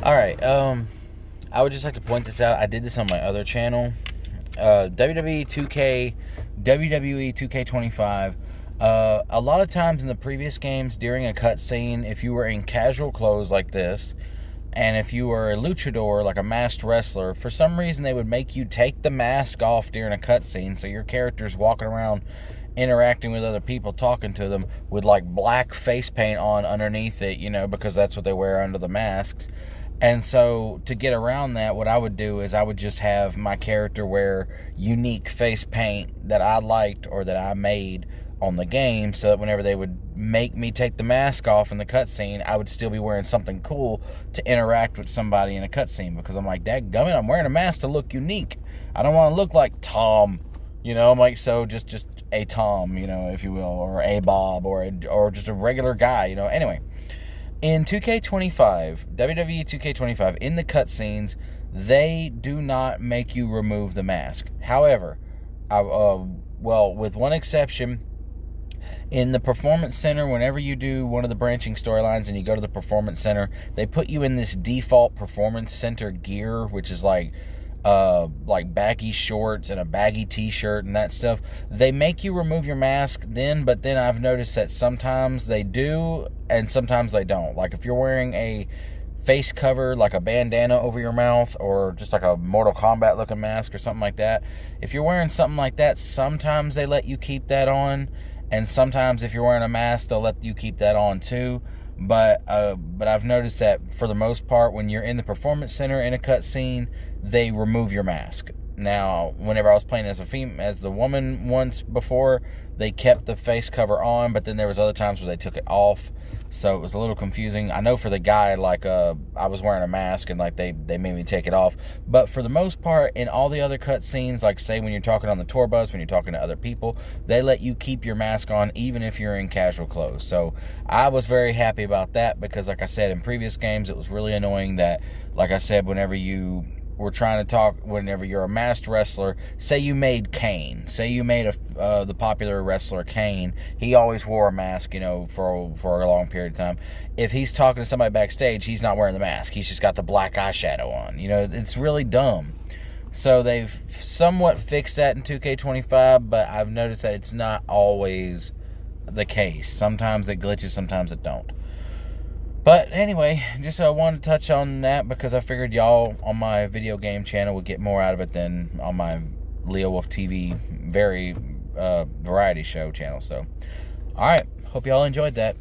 Alright, I would just like to point this out. I did this on my other channel. WWE 2K, WWE 2K25. A lot of times in the previous games, during a cutscene, if you were in casual clothes like this, and if you were a luchador, like a masked wrestler, for some reason they would make you take the mask off during a cutscene, so your character's walking around interacting with other people, talking to them with like black face paint on underneath it, because that's what they wear under the masks. And so to get around that, what I would do is I would just have my character wear unique face paint that I liked or that I made on the game, so that whenever they would make me take the mask off in the cutscene, I would still be wearing something cool to interact with somebody in a cutscene, because I'm like, dadgummit, I'm wearing a mask to look unique. I don't want to look like Tom, I'm like, so just a Tom, if you will, or a Bob, or just a regular guy, anyway. In 2K25, WWE 2K25, in the cutscenes, they do not make you remove the mask. However, with one exception, in the Performance Center, whenever you do one of the branching storylines and you go to the Performance Center, they put you in this default Performance Center gear, which is like baggy shorts and a baggy t-shirt and that stuff. They make you remove your mask then, but then I've noticed that sometimes they do and sometimes they don't. Like if you're wearing a face cover, like a bandana over your mouth, or just like a Mortal Kombat looking mask or something like that, if you're wearing something like that, sometimes they let you keep that on, and sometimes if you're wearing a mask, they'll let you keep that on too. But I've noticed that for the most part, when you're in the Performance Center in a cutscene, they remove your mask. Now, whenever I was playing as the woman once before, they kept the face cover on, but then there was other times where they took it off, so it was a little confusing. I know for the guy, like, I was wearing a mask, and, like, they made me take it off. But for the most part, in all the other cutscenes, like, say, when you're talking on the tour bus, when you're talking to other people, they let you keep your mask on, even if you're in casual clothes. So, I was very happy about that, because, like I said, in previous games, it was really annoying that, like I said, whenever you're a masked wrestler, say you made Kane, the popular wrestler Kane, he always wore a mask, for a long period of time. If he's talking to somebody backstage, he's not wearing the mask, he's just got the black eyeshadow on, it's really dumb. So they've somewhat fixed that in 2K25, but I've noticed that it's not always the case. Sometimes it glitches, sometimes it don't. But anyway, just wanted to touch on that because I figured y'all on my video game channel would get more out of it than on my Leo Wolf TV variety show channel. So, alright, hope y'all enjoyed that.